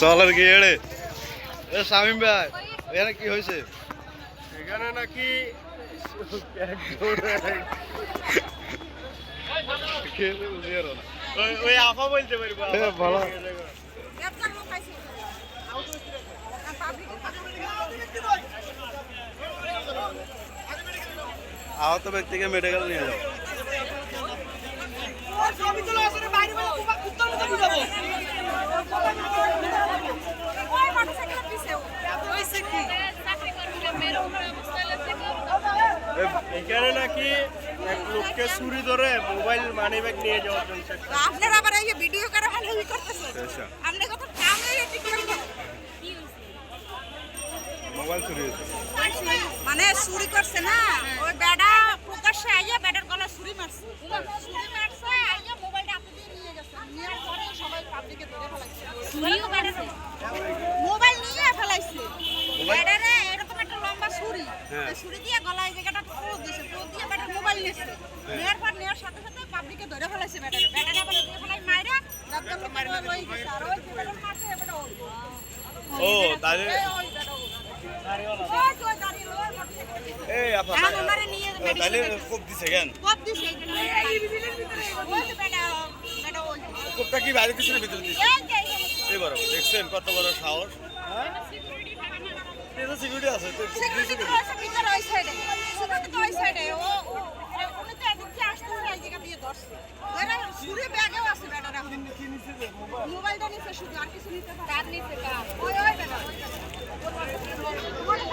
চলের কি এড়ে শামিম ভাই এখানে কি হয়েছে? এখানে নাকি ওই আফা বলতে পারবো ভালো আহত ব্যক্তিকে মেডিকেল নিয়ে যাও। এখানে নাকি এক লোককে চুরি ধরে মোবাইল মানি ব্যাগ নিয়ে যাওয়ার জন্য আপনারা আবার এই ভিডিও করে ভালো করতেছেন। আপনি কত কাম এটি করবেন? মোবাইল চুরি হয়েছে মানে চুরি করছে না ওই বেডা প্রকাশ্যে আইয়া বেডার গলা চুরি মারছে আইয়া মোবাইলটা আপনি দিয়ে নিয়ে গেছে নেওয়ার পরে সবাই পাবলিকে ধরে ফেলাইছে মোবাইল নিয়ে ফেলাইছে বেডারে এরকম একটা লম্বা ছুরি ছুরি দিয়ে গলায় জায়গাটা ঠোক দিয়েছে ঠোক দিয়ে বেডার মোবাইল নিয়েছে নেওয়ার সাথে সাথে পাবলিকে ধরে ফেলাইছে বেডারে আবার দিয়ে ফেলাই মাইরা দবদব করে লই গেছে আর ওই বেডার মারছে বেডা ও তাহলে এই আপা তাহলে কোপ দিছে কেন? কোপটা কি বাইরে পিছনে ভিতরে দিছে? এবার দেখছেন কত বড় সাহস। সিকিউরিটি আছে তো ভিতরে ওই সাইডে সিকিউরিটি তো ওই সাইডে ও উনি তো এদিকে আসতে এই জায়গা দিয়ে ধরছে এরা ছুরি ব্যাগেও আছে বেটারা মোবাইলটা নিছে শুধু আর কিছু নিতে পারে আর নিছে কার ওই বেটা